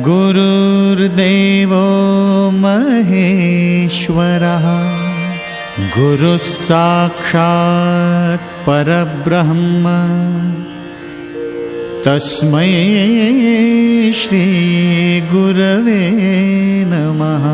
गुरुर्देवो महेश्वरः गुरुः साक्षात् परब्रह्म तस्मै श्री गुरवे नमः।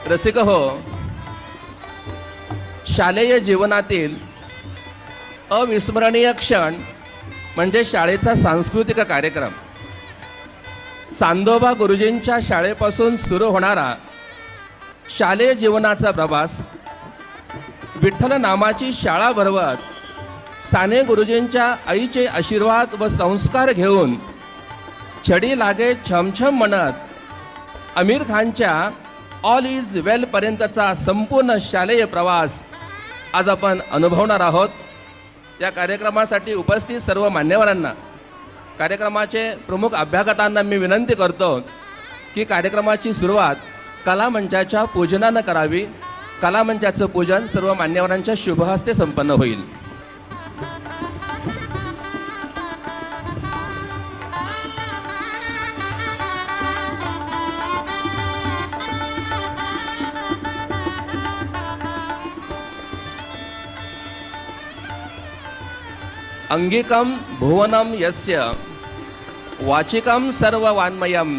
रसिक हो, शालेय जीवनातील अविस्मरणीय क्षण म्हणजे शाळेचा सांस्कृतिक कार्यक्रम. चांदोबा गुरुजींच्या शाळेपासून सुरू होणारा शालेय जीवनाचा प्रवास विठ्ठल नामाची शाळा भरवत साने गुरुजींच्या आईचे आशीर्वाद व संस्कार घेऊन छडी लागे छमछम म्हणत आमिर खानच्या ऑल इज वेल पर्यंतचा संपूर्ण शालेय प्रवास आज आपण अनुभवणार आहोत. या कार्यक्रमासाठी उपस्थित सर्व मान्यवरांना, कार्यक्रमाचे प्रमुख अभ्यागतांना मी विनंती करतो की कार्यक्रमाची सुरुवात कलामंचाच्या पूजनानं करावी. कलामंचाचं पूजन सर्व मान्यवरांच्या शुभहस्ते संपन्न होईल. अंगिकं भुवनं यस्य वाचिकं सर्ववान्मयं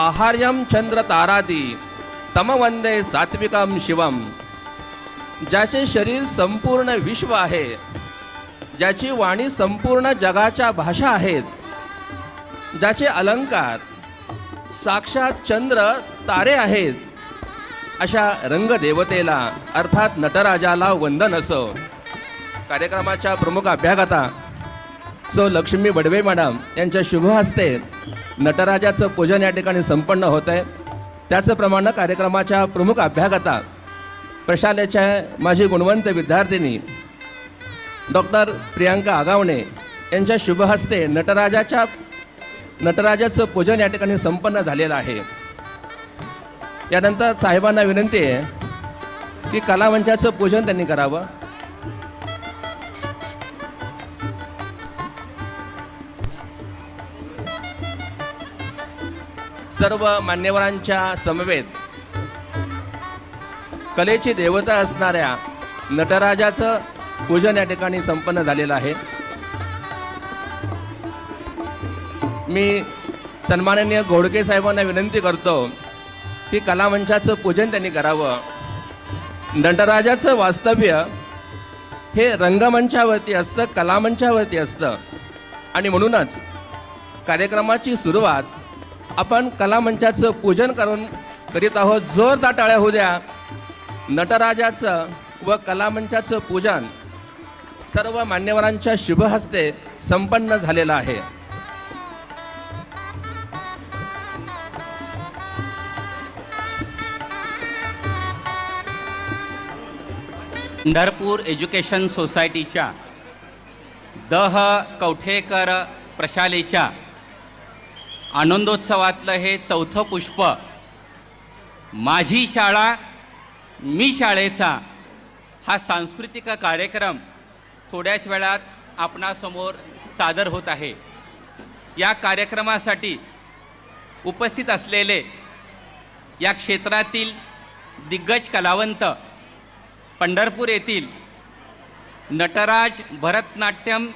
आहार्यं चंद्रतारादी तम वंदे सात्विकं शिवम. ज्याचे शरीर संपूर्ण विश्व आहे, ज्याची वाणी संपूर्ण जगाच्या भाषा आहेत, ज्याचे अलंकार साक्षात चंद्र तारे आहेत, अशा रंगदेवतेला अर्थात नटराजाला वंदन असो. कार्यक्रमाच्या प्रमुख अभ्यागता सो लक्ष्मी बडवे मॅडम यांच्या शुभ हस्ते नटराजाचं पूजन या ठिकाणी संपन्न होत आहे. त्याचप्रमाणे कार्यक्रमाच्या प्रमुख अभ्यागता प्रशालेच्या माझी गुणवंत विद्यार्थिनी डॉक्टर प्रियांका आगावणे यांच्या शुभ हस्ते नटराजाचं पूजन या ठिकाणी संपन्न झालेलं आहे. यानंतर साहेबांना विनंती आहे की कलामंचाचं पूजन त्यांनी करावं. सर्व मान्यवरांच्या समवेत कलेची देवता असणाऱ्या नटराजाचं पूजन या ठिकाणी संपन्न झालेलं आहे. मी सन्माननीय घोडके साहेबांना विनंती करतो की कलामंचाचं पूजन त्यांनी करावं. नटराजाचं वास्तव्य हे रंगमंचावरती असतं, कलामंचावरती असतं आणि म्हणूनच कार्यक्रमाची सुरुवात आपण कलामंचाचं पूजन करीत आहोत. जोरदार टाळ्या होऊ द्या. नटराजाचं व कलामंचाचं पूजन सर्व मान्यवरांच्या शुभ हस्ते संपन्न झालेलं आहे. पंढरपूर एज्युकेशन सोसायटीच्या दह कवठेकर प्रशालेच्या आनंदोत्सवातलं हे चौथं पुष्प, माझी शाळा मी शाळेचा, हा सांस्कृतिक कार्यक्रम थोड्याच वेळात आपणासमोर सादर होत आहे. या कार्यक्रमासाठी उपस्थित असलेले या क्षेत्रातील दिग्गज कलावंत पंढरपूर येथील नटराज भरतनाट्यम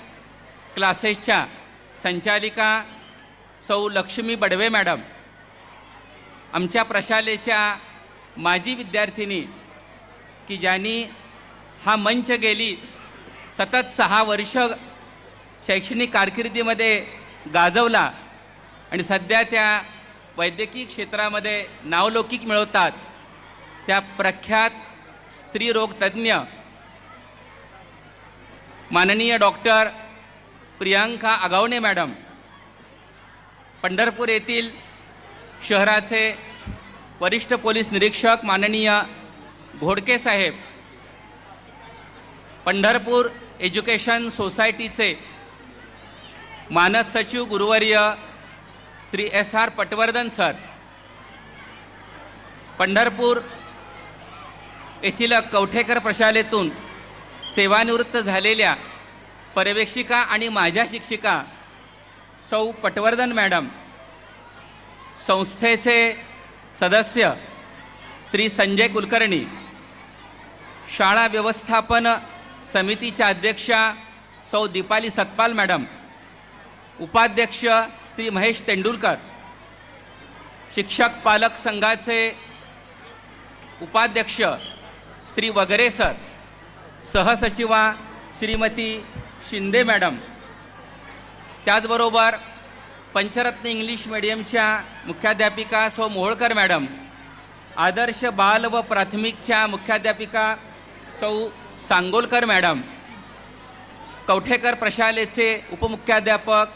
क्लासेसच्या संचालिका सौ लक्ष्मी बडवे मॅडम, आमच्या प्रशालेच्या माजी विद्यार्थिनी की ज्यांनी हा मंच गेली सतत 6 वर्ष शैक्षणिक कारकिर्दीमध्ये गाजवला आणि सध्या त्या वैद्यकीय क्षेत्रामध्ये नावलौकिक मिळवतात त्या प्रख्यात स्त्रीरोग तज्ज्ञ माननीय डॉक्टर प्रियांका आगावणे मॅडम, पंढरपूर येथील शहराचे वरिष्ठ पोलीस निरीक्षक माननीय घोडके साहेब, पंढरपूर एज्युकेशन सोसायटीचे मानद सचिव गुरुवर्य श्री SR पटवर्धन सर, पंढरपूर येथील कवठेकर प्रशालेतून सेवानिवृत्त झालेल्या पर्यवेक्षिका आणि माझ्या शिक्षिका सौ पटवर्धन मॅडम, संस्थेचे सदस्य श्री संजय कुलकर्णी, शाळा व्यवस्थापन समितीच्या अध्यक्षा सौ दीपाली सतपाल मॅडम, उपाध्यक्ष श्री महेश तेंडुलकर, शिक्षक पालक संघाचे उपाध्यक्ष श्री वगरे सर, सहसचिवा श्रीमती शिंदे मॅडम, त्याचबरोबर पंचरत्न इंग्लिश मीडियमच्या मुख्याध्यापिका सौ मोहोळकर मॅडम, आदर्श बाल व प्राथमिकच्या मुख्याध्यापिका सौ सांगोलकर मॅडम, कवठेकर प्रशालेचे उपमुख्याध्यापक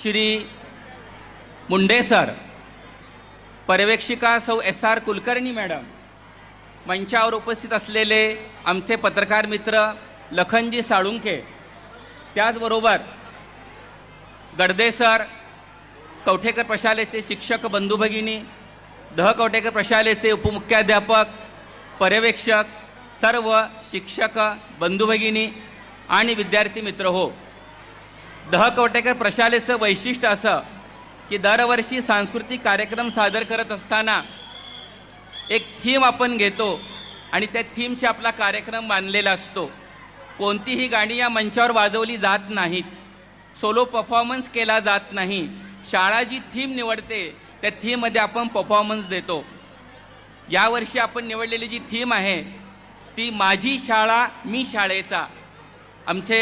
श्री मुंडे सर, पर्यवेक्षिका सौ SR कुलकर्णी मॅडम, मंचावर उपस्थित असलेले आमचे पत्रकार मित्र लखनजी साळुंके, त्याचबरोबर गडदे सर, कवठेकर प्रशालेचे शिक्षक बंधू भगिनी, कवठेकर प्रशालेचे उपमुख्याध्यापक, पर्यवेक्षक, सर्व शिक्षक बंधू भगिनी आणि विद्यार्थी मित्र हो. कवठेकर प्रशालेचं वैशिष्ट्य असं की दरवर्षी सांस्कृतिक कार्यक्रम सादर करत असताना एक थीम आपण घेतो आणि त्या थीमशी आपला कार्यक्रम बांधलेला असतो. कोणतीही गाणी या मंचावर वाजवली जात नाहीत, सोलो परफॉर्मन्स केला जात नाही. शाळा जी थीम निवडते त्या थीममध्ये आपण परफॉर्मन्स देतो. यावर्षी आपण निवडलेली जी थीम आहे ती माझी शाळा मी शाळेचा. आमचे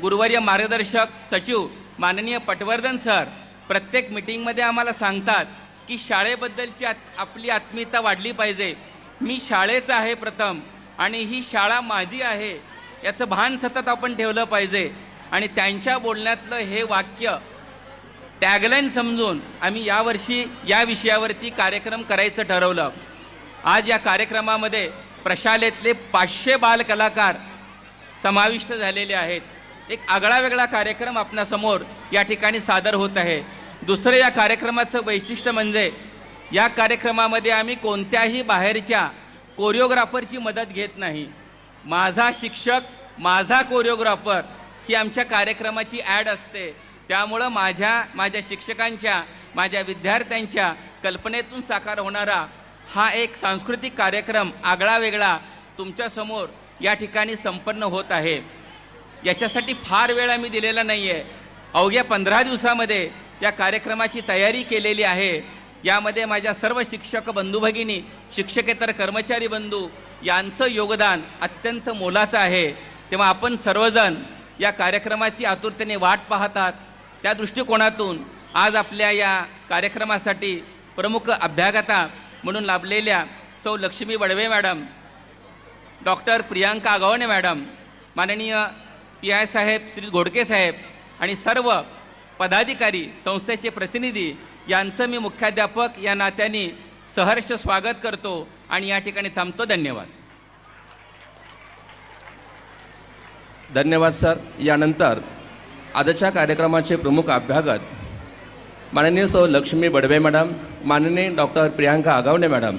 गुरुवर्य मार्गदर्शक सचिव माननीय पटवर्धन सर प्रत्येक मीटिंगमध्ये आम्हाला सांगतात की शाळेबद्दलची आपली आत्मीयता वाढली पाहिजे. मी शाळेचा आहे प्रथम आणि ही शाळा माझी आहे याचं भान सतत आपण ठेवलं पाहिजे. आणि त्यांच्या बोलण्यातलं हे वाक्य टॅगलाईन समजून आम्ही यावर्षी या विषयावरती कार्यक्रम करायचं ठरवलं. आज या कार्यक्रमामध्ये प्रशालेतले 500 बालकलाकार समाविष्ट झालेले आहेत. एक आगळा वेगळा कार्यक्रम आपणासमोर या ठिकाणी सादर होत आहे. दुसरं या कार्यक्रमाचं वैशिष्ट्य म्हणजे या कार्यक्रमामध्ये आम्ही कोणत्याही बाहेरच्या कोरिओग्राफरची मदत घेत नाही. माझा शिक्षक माझा कोरिओग्राफर ही आमच्या कार्यक्रमाची ॲड असते. त्यामुळं माझ्या शिक्षकांच्या माझ्या विद्यार्थ्यांच्या कल्पनेतून साकार होणारा हा एक सांस्कृतिक कार्यक्रम आगळा वेगळा तुमच्यासमोर या ठिकाणी संपन्न होत आहे. याच्यासाठी फार वेळ आम्ही दिलेला नाही आहे. अवघ्या 15 दिवसामध्ये या कार्यक्रमाची तयारी केलेली आहे. यामध्ये माझ्या सर्व शिक्षक बंधू भगिनी, शिक्षकेतर कर्मचारी बंधू यांचं योगदान अत्यंत मोलाचं आहे. तेव्हा आपण सर्वजण या कार्यक्रमाची आतुरतेने वाट पाहतात. त्या दृष्टिकोनातून आज आपल्या या कार्यक्रमासाठी प्रमुख अभ्यागता म्हणून लाभलेल्या सौ Lakshmi Wadve madam, doctor Priyanka Agawane madam, माननीय PI साहेब श्री घोडके साहेब आणि सर्व पदाधिकारी, संस्थेचे प्रतिनिधी यांचं मी मुख्याध्यापक या नात्याने सहर्ष स्वागत करतो आणि या ठिकाणी थांबतो. धन्यवाद. धन्यवाद सर. यानंतर आजच्या कार्यक्रमाचे प्रमुख अभ्यागत माननीय सौ लक्ष्मी बडवे मॅडम, माननीय डॉक्टर प्रियांका आगावणे मॅडम,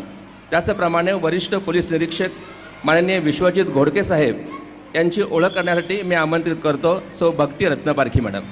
त्याचप्रमाणे वरिष्ठ पोलीस निरीक्षक माननीय विश्वजित घोडके साहेब यांची ओळख करण्यासाठी मी आमंत्रित करतो सौ भक्ती रत्नपारखी मॅडम.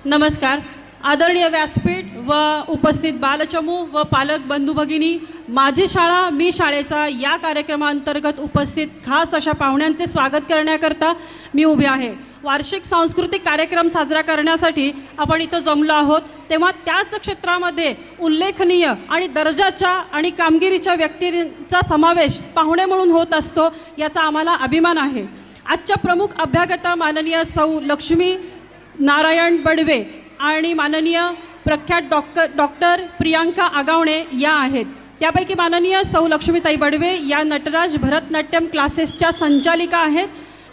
नमस्कार. आदरणीय व्यासपीठ व उपस्थित बालचमू व पालक बंधू भगिनी, माझी शाळा मी शाळेचा या कार्यक्रमांतर्गत उपस्थित खास अशा पाहुण्यांचे स्वागत करण्याकरता मी उभे आहे. वार्षिक सांस्कृतिक कार्यक्रम साजरा करण्यासाठी आपण इथं जमलो आहोत, तेव्हा त्याच क्षेत्रामध्ये उल्लेखनीय आणि दर्जाच्या आणि कामगिरीच्या व्यक्तींचा समावेश पाहुणे म्हणून होत असतो, याचा आम्हाला अभिमान आहे. आजच्या प्रमुख अभ्यागता माननीय सौ लक्ष्मी नारायण बडवे आणि माननीय प्रख्यात डॉक्टर प्रियांका आगावणे या आहेत. त्यापैकी माननीय सौ लक्ष्मीताई बडवे या नटराज भरतनाट्यम क्लासेसच्या संचालिका आहेत.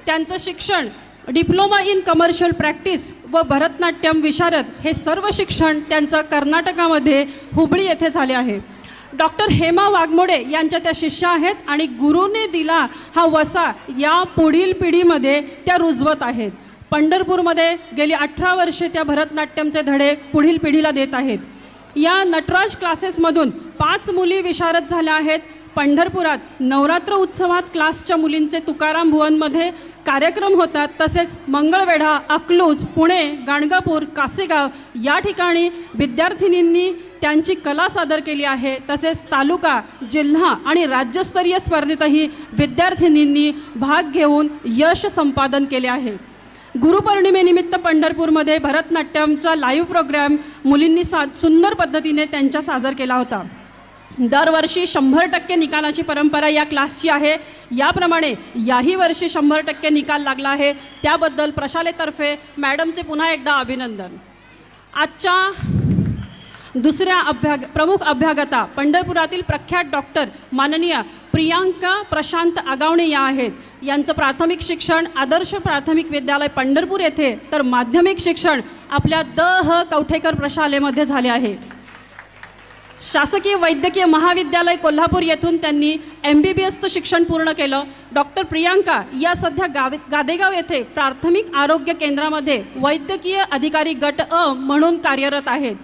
त्यांचं शिक्षण डिप्लोमा इन कमर्शियल प्रॅक्टिस व भरतनाट्यम विशारद हे सर्व शिक्षण त्यांचं कर्नाटकामध्ये हुबळी येथे झाले आहे. डॉक्टर हेमा वाघमोडे यांच्या त्या शिष्या आहेत आणि गुरुने दिला हा वसा या पुढील पिढीमध्ये त्या रुजवत आहेत. पंढरपूरमध्ये गेली 18 वर्षे त्या भरतनाट्यमचे धडे पुढील पिढीला देत आहेत. या नटराज क्लासेसमधून 5 मुली विशारद झाल्या आहेत. पंढरपुरात नवरात्र उत्सवात क्लासच्या मुलींचे तुकाराम भुवनमध्ये कार्यक्रम होतात. तसेच मंगळवेढा, अकलूज, पुणे, गाणगापूर, कासेगाव या ठिकाणी विद्यार्थिनींनी त्यांची कला सादर केली आहे. तसेच तालुका, जिल्हा आणि राज्यस्तरीय स्पर्धेतही विद्यार्थिनींनी भाग घेऊन यश संपादन केले आहे. गुरुपौर्णिमेनिमित्त पंढरपूरमध्ये भरतनाट्यमचा लाईव्ह प्रोग्राम मुलींनी सुंदर पद्धतीने त्यांच्या सादर केला होता. दरवर्षी 100% निकालाची परंपरा या क्लासची आहे. याप्रमाणे याही वर्षी 100% निकाल लागला आहे. त्याबद्दल प्रशालेतर्फे मॅडमचे पुन्हा एकदा अभिनंदन. आजच्या दुसऱ्या प्रमुख अभ्यागता पंढरपुरातील प्रख्यात डॉक्टर माननीय प्रियांका प्रशांत आगावणे या आहेत. यांचं प्राथमिक शिक्षण आदर्श प्राथमिक विद्यालय पंढरपूर येथे तर माध्यमिक शिक्षण आपल्या द कवठेकर प्रशालेमध्ये झाले आहे. शासकीय वैद्यकीय महाविद्यालय कोल्हापूर येथून त्यांनी MBBSचं शिक्षण पूर्ण केलं. डॉक्टर प्रियांका या सध्या गादेगाव येथे प्राथमिक आरोग्य केंद्रामध्ये वैद्यकीय अधिकारी गट अ म्हणून कार्यरत आहेत.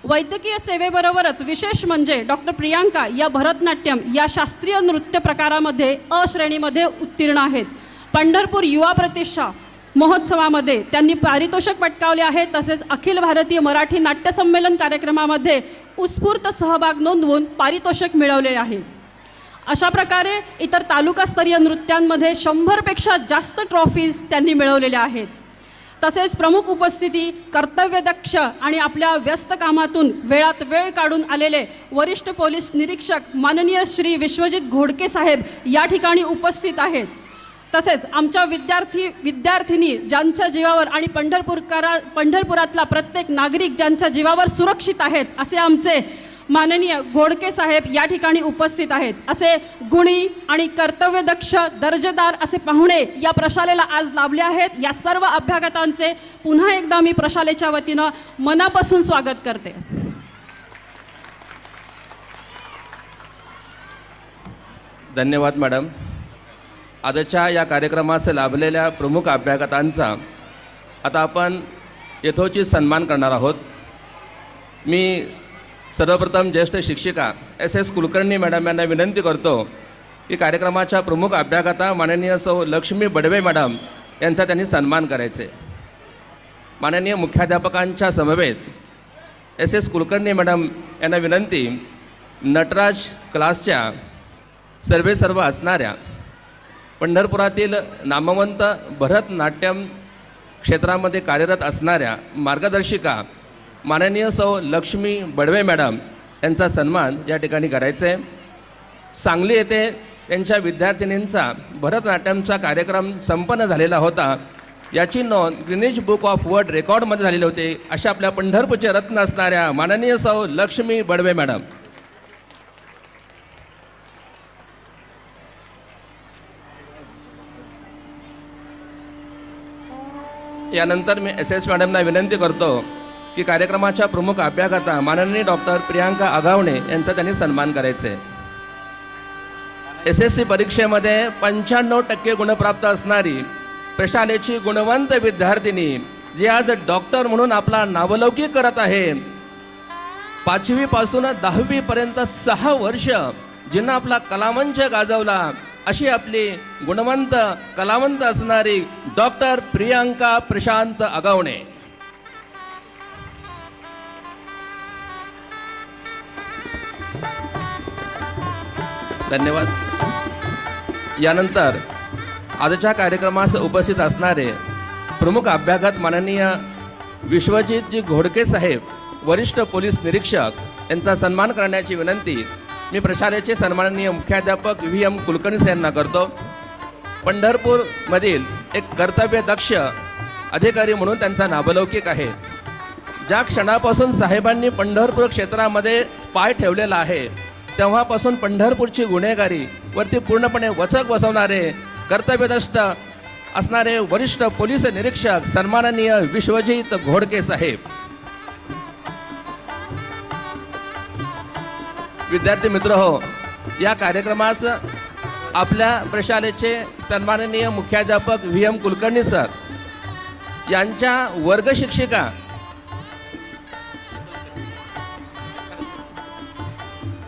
वैद्यकीय सेवेबरोबरच विशेष म्हणजे डॉक्टर प्रियांका या भरतनाट्यम या शास्त्रीय नृत्य प्रकारामध्ये अ श्रेणीमध्ये उत्तीर्ण आहेत. पंढरपूर युवा प्रतिष्ठा महोत्सवामध्ये त्यांनी पारितोषिक पटकावले आहे. तसेच अखिल भारतीय मराठी नाट्य संमेलन कार्यक्रमामध्ये उत्स्फूर्त सहभाग नोंदवून पारितोषिक मिळवले आहे. अशा प्रकारे इतर तालुकास्तरीय नृत्यांमध्ये 100पेक्षा जास्त ट्रॉफीज त्यांनी मिळवलेल्या आहेत. तसेच प्रमुख उपस्थिती कर्तव्यदक्ष आणि आपल्या व्यस्त कामातून वेळात वेळ काढून आलेले वरिष्ठ पोलीस निरीक्षक माननीय श्री विश्वजित घोडके साहेब या ठिकाणी उपस्थित आहेत. तसेच आमच्या विद्यार्थिनी ज्यांच्या जीवावर आणि पंढरपुरातला प्रत्येक नागरिक ज्यांच्या जीवावर सुरक्षित आहेत असे आमचे माननीय घोडके साहेब या ठिकाणी उपस्थित आहेत. असे गुणी आणि कर्तव्यदक्ष दर्जेदार असे पाहुणे या प्रशालेला आज लाभले आहेत. या सर्व अभ्यागतांचे पुन्हा एकदा मी प्रशालेच्या वतीनं मनापासून स्वागत करते. धन्यवाद मॅडम. आजच्या या कार्यक्रमास लाभलेल्या प्रमुख अभ्यागतांचा आता आपण यथोचित सन्मान करणार आहोत. मी सर्वप्रथम ज्येष्ठ शिक्षिका SS कुलकर्णी मॅडम यांना विनंती करतो की कार्यक्रमाच्या प्रमुख अभ्यागता माननीय सौ लक्ष्मी बडवे मॅडम यांचा त्यांनी सन्मान करायचे. माननीय मुख्याध्यापकांच्या समवेत SS कुलकर्णी मॅडम यांना विनंती, नटराज क्लासच्या सर्व असणाऱ्या पंढरपुरातील नामवंत भरतनाट्यम क्षेत्रामध्ये कार्यरत असणाऱ्या मार्गदर्शिका माननीय सौ लक्ष्मी बडवे मॅडम यांचा सन्मान या ठिकाणी करायचा आहे. सांगली येथे त्यांच्या विद्यार्थिनींचा भरतनाट्यमचा कार्यक्रम संपन्न झालेला होता. याची नोंद गिनीज बुक ऑफ वर्ल्ड रेकॉर्डमध्ये झालेली होते. अशा आपल्या पंढरपूरचे रत्न असणाऱ्या माननीय सौ लक्ष्मी बडवे मॅडम. यानंतर मी SS मॅडमना विनंती करतो की कार्यक्रमाच्या प्रमुख अभ्यागता माननीय डॉक्टर प्रियांका आगावणे यांचा त्यांनी सन्मान करायचे. SSC परीक्षेमध्ये 95% गुणप्राप्त असणारी प्रशालेची गुणवंत विद्यार्थिनी जी आज डॉक्टर म्हणून आपला नावलौकिक करत आहे. 5वी पासून 10वी पर्यंत 6 वर्ष जिनं आपला कलामंच गाजवला अशी आपली गुणवंत कलावंत असणारी डॉक्टर प्रियांका प्रशांत आगावणे. धन्यवाद. यानंतर आजच्या कार्यक्रमास उपस्थित असणारे प्रमुख अभ्यागत माननीय विश्वजितजी घोडके साहेब, वरिष्ठ पोलीस निरीक्षक, यांचा सन्मान करण्याची विनंती मी प्रशालेचे सन्माननीय मुख्याध्यापक VM कुलकर्णी यांना करतो. पंढरपूरमधील एक कर्तव्यदक्ष अधिकारी म्हणून त्यांचा नावलौकिक आहे. ज्या क्षणापासून साहेबांनी पंढरपूर क्षेत्रामध्ये पाय ठेवलेला आहे तेव्हापासून पंढरपूरची गुन्हेगारी वरती पूर्णपणे वचक बसवणारे कर्तव्यदष्ट असणारे वरिष्ठ पोलीस निरीक्षक सन्माननीय विश्वजित घोडके साहेब. विद्यार्थी मित्र हो, या कार्यक्रमास आपल्या प्रशालेचे सन्माननीय मुख्याध्यापक VM कुलकर्णी सर यांच्या वर्ग शिक्षिका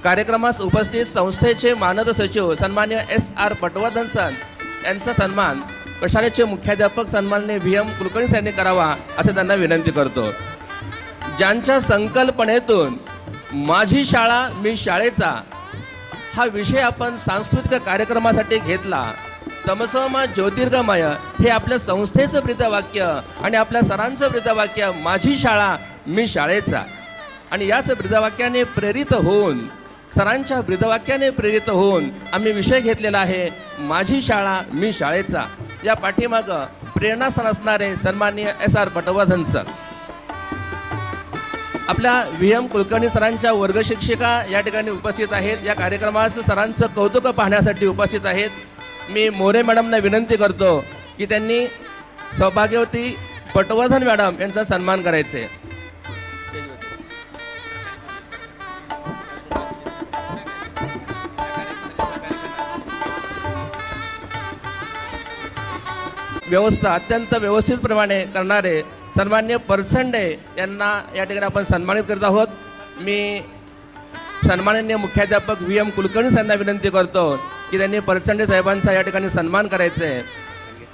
कार्यक्रमास उपस्थित संस्थेचे मानद सचिव सन्मान्य SR पटवर्धन सर यांचा सन्मान प्रशालेचे मुख्याध्यापक सन्माननीय VM कुलकर्णी यांनी करावा असे त्यांना विनंती करतो. ज्यांच्या संकल्पनेतून माझी शाळा मी शाळेचा हा विषय आपण सांस्कृतिक कार्यक्रमासाठी घेतला, तमसोमा ज्योतिर्गमय हे आपल्या संस्थेचं ब्रीदवाक्य आणि आपल्या सरांचं ब्रीदवाक्य माझी शाळा मी शाळेचा. आणि याच ब्रीदवाक्याने प्रेरित होऊन, सरांच्या ब्रीदवाक्याने प्रेरित होऊन आम्ही विषय घेतलेला आहे माझी शाळा मी शाळेचा. या पाठीमागं प्रेरणास्थान असणारे सन्माननीय SR पटवर्धन सर. आपल्या VM कुलकर्णी सरांच्या वर्ग शिक्षिका या ठिकाणी उपस्थित आहेत. या कार्यक्रमास सरांचं कौतुक पाहण्यासाठी उपस्थित आहेत. मी मोरे मॅडमना विनंती करतो की त्यांनी सौभाग्यवती पटवर्धन मॅडम यांचा सन्मान करायचे. व्यवस्था अत्यंत व्यवस्थितप्रमाणे करणारे सन्मान्य परसंडे यांना या ठिकाणी आपण सन्मानित करत आहोत. मी सन्माननीय मुख्याध्यापक VM कुलकर्णी यांना विनंती करतो की त्यांनी परसंडे साहेबांचा या ठिकाणी सन्मान करायचे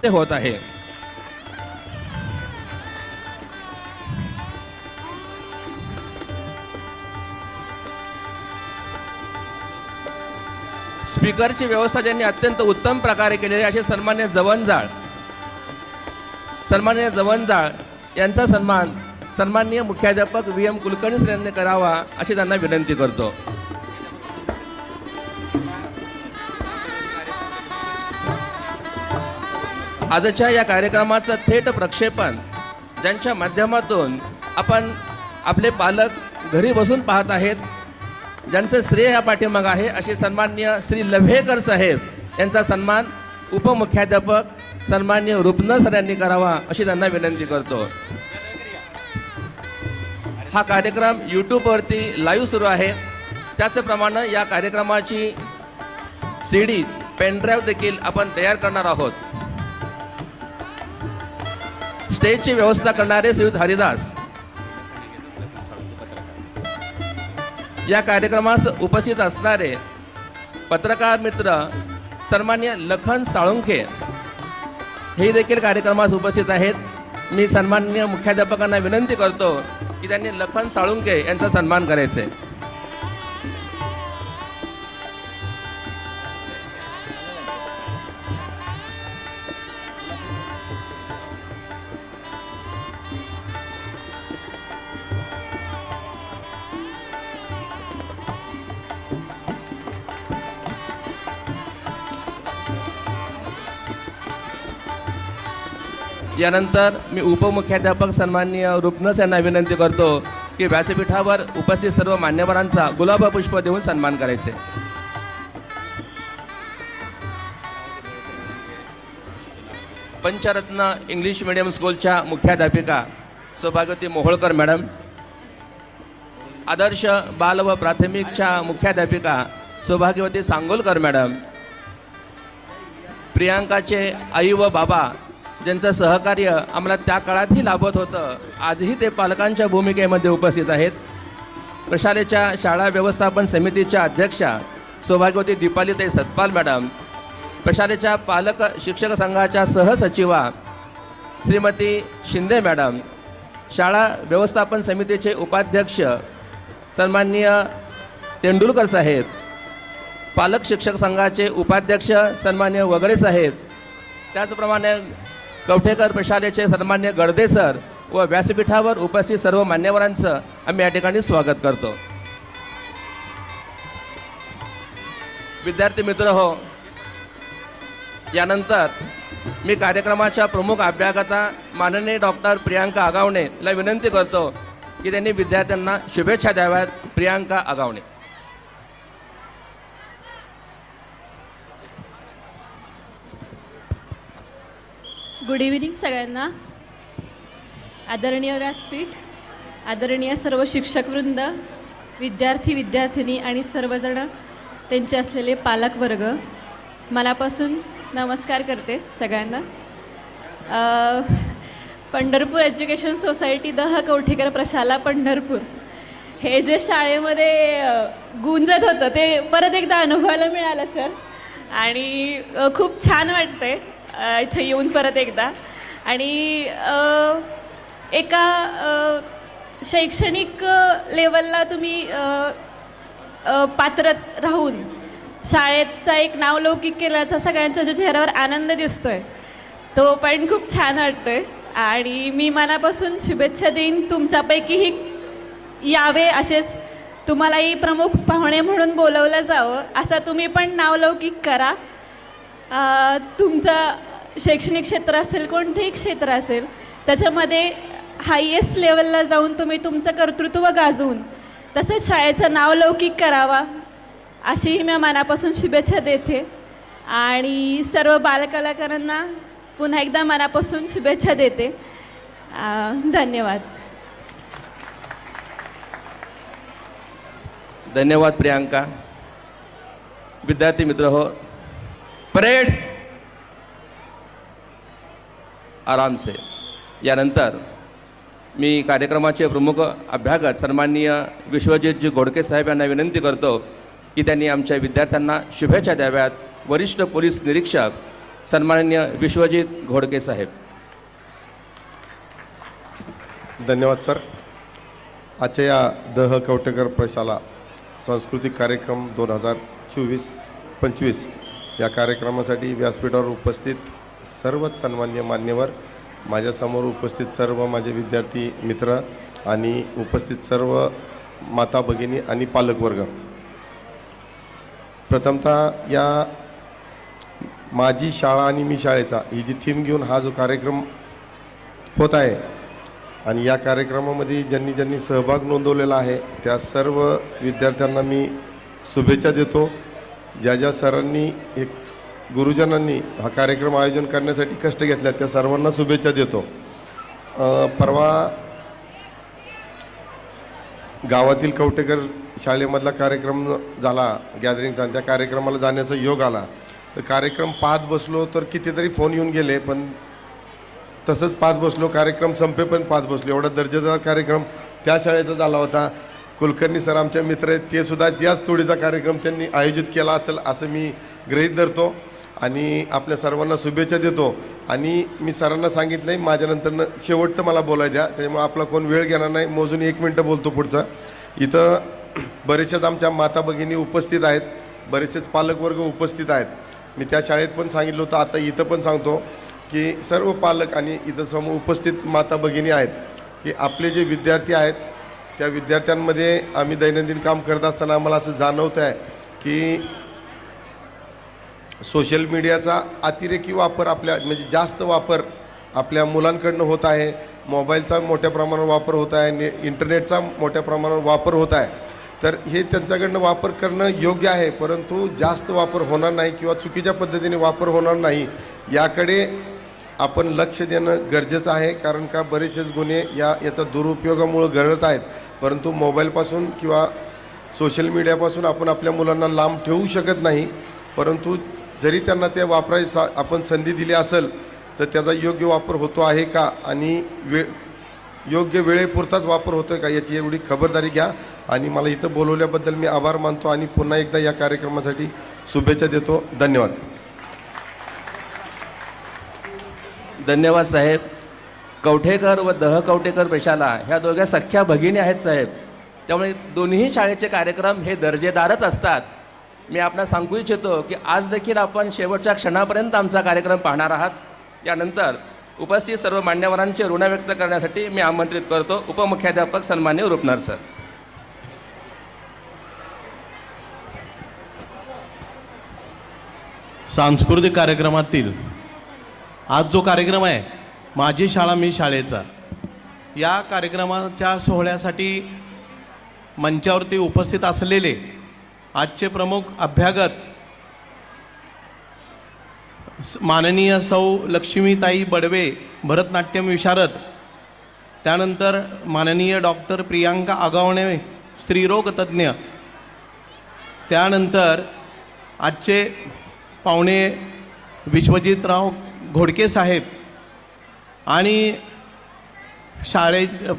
ते होत आहे. स्पीकरची व्यवस्था ज्यांनी अत्यंत उत्तम प्रकारे केलेली असे सन्मान्य जवंजाळ यांचा सन्मान सन्माननीय मुख्याध्यापक VM कुलकर्णी यांनी करावा अशी त्यांना विनंती करतो. आजच्या या कार्यक्रमाचं थेट प्रक्षेपण ज्यांच्या माध्यमातून आपण आपले पालक घरी बसून पाहत आहेत, ज्यांचं श्रेय या पाठीमाग आहे, असे सन्माननीय श्री लव्हेकर साहेब यांचा सन्मान उपमुख्याध्यापक सन्माननीय रुपनर सर यांनी करावा अशी त्यांना विनंती करतो. हा कार्यक्रम यूट्यूबवरती लाईव्ह सुरू आहे. त्याचप्रमाणे या कार्यक्रमाची CD पेनड्राईव्ह देखील आपण तयार करणार आहोत. स्टेजची व्यवस्था करणारे श्रीयुत हरिदास. या कार्यक्रमास उपस्थित असणारे पत्रकार मित्र सन्मान्य लखन साळुंखे हे देखील कार्यक्रमास उपस्थित आहेत. मी सन्माननीय मुख्याध्यापकांना विनंती करतो की त्यांनी लखन साळुंखे यांचा सन्मान करायचे. यानंतर मी उपमुख्याध्यापक सन्माननीय रुपनस यांना विनंती करतो की व्यासपीठावर उपस्थित सर्व मान्यवरांचा गुलाब पुष्प देऊन सन्मान करायचे. पंचरत्न इंग्लिश मीडियम स्कूलच्या मुख्याध्यापिका सौभाग्यवती मोहोळकर मॅडम, आदर्श बाल व प्राथमिकच्या मुख्याध्यापिका सौभाग्यवती सांगोलकर मॅडम, प्रियांकाचे आई व बाबा ज्यांचं सहकार्य आम्हाला त्या काळातही लाभत होतं, आजही ते पालकांच्या भूमिकेमध्ये उपस्थित आहेत. प्रशालेच्या शाळा व्यवस्थापन समितीच्या अध्यक्षा सौभाग्यवती दीपालीताई सतपाल मॅडम, प्रशालेच्या पालक शिक्षक संघाच्या सहसचिवा श्रीमती शिंदे मॅडम, शाळा व्यवस्थापन समितीचे उपाध्यक्ष सन्माननीय तेंडुलकर साहेब, पालक शिक्षक संघाचे उपाध्यक्ष सन्मान्य वगळे साहेब, त्याचप्रमाणे कवठेकर प्रशालेचे सन्मान्य गडदे सर व व्यासपीठावर उपस्थित सर्व मान्यवरांचं आम्ही या ठिकाणी स्वागत करतो. विद्यार्थी मित्र हो, यानंतर मी कार्यक्रमाच्या प्रमुख अभ्यागता माननीय डॉक्टर प्रियांका आगावणेला विनंती करतो की त्यांनी विद्यार्थ्यांना शुभेच्छा द्याव्यात. प्रियांका आगावणे. गुड इव्हिनिंग सगळ्यांना. आदरणीय व्यासपीठ, आदरणीय सर्व शिक्षकवृंद, विद्यार्थी विद्यार्थिनी आणि सर्वजण त्यांचे असलेले पालक वर्ग, मनापासून नमस्कार करते सगळ्यांना. पंढरपूर एज्युकेशन सोसायटी दह कवठेकर प्रशाला पंढरपूर हे जे शाळेमध्ये गुंजत होतं ते परत एकदा अनुभवायला मिळालं सर, आणि खूप छान वाटतंय इथं येऊन परत एकदा. आणि एका शैक्षणिक लेवलला तुम्ही पात्र राहून शाळेचा एक नावलौकिक केल्याचा सगळ्यांच्या ज्या चेहऱ्यावर आनंद दिसतोय तो पण खूप छान वाटतोय. आणि मी मनापासून शुभेच्छा देईन, तुमच्यापैकीही यावे असेच तुम्हालाही प्रमुख पाहुणे म्हणून बोलवलं जावं, असं तुम्ही पण नावलौकिक करा. तुमचं शैक्षणिक क्षेत्र असेल, कोणतेही क्षेत्र असेल, त्याच्यामध्ये हायेस्ट लेवलला जाऊन तुम्ही तुमचं कर्तृत्व गाजवून तसंच शाळेचं नावलौकिक करावा अशीही मी मनापासून शुभेच्छा देते. आणि सर्व बालकलाकारांना पुन्हा एकदा मनापासून शुभेच्छा देते. धन्यवाद. धन्यवाद प्रियांका. विद्यार्थी मित्र हो, परेड आराम से. यानंतर मी कार्यक्रमाचे प्रमुख अभ्यागत सन्माननीय विश्वजितजी घोडके साहेब यांना विनंती करतो की त्यांनी आमच्या विद्यार्थ्यांना शुभेच्छा द्याव्यात. वरिष्ठ पोलीस निरीक्षक सन्माननीय विश्वजित घोडके साहेब. धन्यवाद सर. आजच्या या दह कवठेकर प्रशाला सांस्कृतिक कार्यक्रम 2024-25 या कार्यक्रमासाठी व्यासपीठावर उपस्थित सर्वच सन्मान्य मान्यवर, माझ्यासमोर उपस्थित सर्व माझे विद्यार्थी मित्र आणि उपस्थित सर्व माता भगिनी आणि पालकवर्ग, प्रथमतः या माझी शाळा आणि मी शाळेचा ही जी थीम घेऊन हा जो कार्यक्रम होत आहे आणि या कार्यक्रमामध्ये ज्यांनी ज्यांनी सहभाग नोंदवलेला आहे त्या सर्व विद्यार्थ्यांना मी शुभेच्छा देतो. ज्या ज्या सरांनी एक गुरुजनांनी हा कार्यक्रम आयोजन करण्यासाठी कष्ट घेतल्या त्या सर्वांना शुभेच्छा देतो. परवा गावातील कवठेकर शाळेमधला कार्यक्रम झाला गॅदरिंगचा, त्या कार्यक्रमाला जाण्याचा योग आला. तर कार्यक्रम पाहत बसलो तर कितीतरी फोन येऊन गेले, पण तसंच पाहत बसलो, कार्यक्रम संपेपर्यंत पाहत बसलो. एवढा दर्जेदार कार्यक्रम त्या शाळेचा झाला होता. कुलकर्णी सर आमचे मित्र आहेत, ते सुद्धा त्याच तोडीचा कार्यक्रम त्यांनी आयोजित केला असेल असं मी गृहीत धरतो आणि आपल्या सर्वांना शुभेच्छा देतो. आणि मी सरांना सांगितलं आहे माझ्यानंतरनं शेवटचं मला बोलाय द्या, त्यामुळे आपला कोण वेळ घेणार नाही, मोजून 1 मिनटं बोलतो पुढचं. इथं बरेचसेच आमच्या माता भगिनी उपस्थित आहेत, बरेचसेच पालकवर्ग उपस्थित आहेत. मी त्या शाळेत पण सांगितलं होतं, आता इथं पण सांगतो की सर्व पालक आणि इथं समोर उपस्थित माता भगिनी आहेत की आपले जे विद्यार्थी आहेत त्या विद्यार्थ्यांमध्ये आम्ही दैनंदिन काम करत असताना आम्हाला असं जाणवतं आहे की सोशल मीडियाचा अतिरेकी वापर आपल्या म्हणजे जास्त वापर आपल्या मुलांकडनं होत आहे. मोबाईलचा मोठ्या प्रमाणावर वापर होत आहे, इंटरनेटचा मोठ्या प्रमाणावर वापर होत आहे. तर हे त्यांच्याकडनं वापर करणं योग्य आहे, परंतु जास्त वापर होणार नाही किंवा चुकीच्या पद्धतीने वापर होणार नाही याकडे आपण लक्ष देणं गरजेचं आहे. कारण का बरेचसेच गुन्हे याचा दुरुपयोगामुळं घडत आहेत, परंतु मोबाईलपासून किंवा सोशल मीडियापासून आपण आपल्या मुलांना लांब ठेवू शकत नाही. परंतु जरी त्यांना ते वापरायचा आपण संधी दिली असेल तर त्याचा योग्य वापर होतो आहे का आणि योग्य वेळेपुरताच वापर होतो आहे का याची एवढी खबरदारी घ्या. आणि मला इथं बोलवल्याबद्दल मी आभार मानतो आणि पुन्हा एकदा या कार्यक्रमासाठी शुभेच्छा देतो. धन्यवाद. धन्यवाद साहेब. कवठेकर व दह कवठेकर प्रशाला ह्या दोघ्या सख्या भगिनी आहेत साहेब, त्यामुळे दोन्ही शाळेचे कार्यक्रम हे दर्जेदारच असतात. मी आपणास सांगू इच्छितो की आज देखील आपण शेवटच्या क्षणापर्यंत आमचा कार्यक्रम पाहणार आहात. यानंतर उपस्थित सर्व मान्यवरांचे ऋण व्यक्त करण्यासाठी मी आमंत्रित करतो उपमुख्याध्यापक सन्मान्य रुपनर सर. सांस्कृतिक कार्यक्रमातील आज जो कार्यक्रम आहे माझी शाळा मी शाळेचा, या कार्यक्रमाच्या सोहळ्यासाठी मंचावरती उपस्थित असलेले आजचे प्रमुख अभ्यागत माननीय सौ लक्ष्मीताई बडवे भरतनाट्यम विशारद, त्यानंतर माननीय डॉक्टर प्रियांका आगावणे स्त्रीरोग तज्ज्ञ, त्यानंतर आजचे पाहुणे विश्वजितराव घोडके साहेब आणि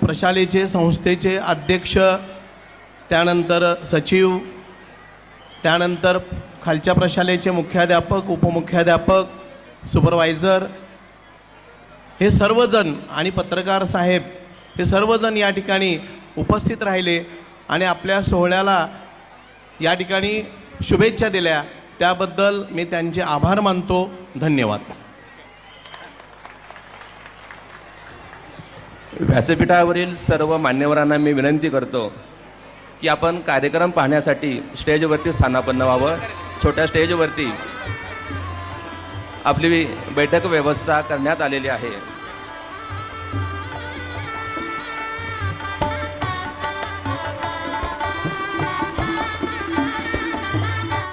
प्रशालेचे संस्थेचे अध्यक्ष, त्यानंतर सचिव, त्यानंतर खालच्या प्रशालेचे मुख्याध्यापक, उपमुख्याध्यापक, सुपरवायझर, हे सर्वजण आणि पत्रकार साहेब हे सर्वजण या ठिकाणी उपस्थित राहिले आणि आपल्या सोहळ्याला या ठिकाणी शुभेच्छा दिल्या, त्याबद्दल मी त्यांचे आभार मानतो. धन्यवाद. व्यासपीठावरील सर्व मान्यवरांना मी विनंती करतो की आपण कार्यक्रम पाहण्यासाठी स्टेजवरती स्थानापन्न व्हावं. छोट्या स्टेजवरती आपली बैठक व्यवस्था करण्यात आलेली आहे.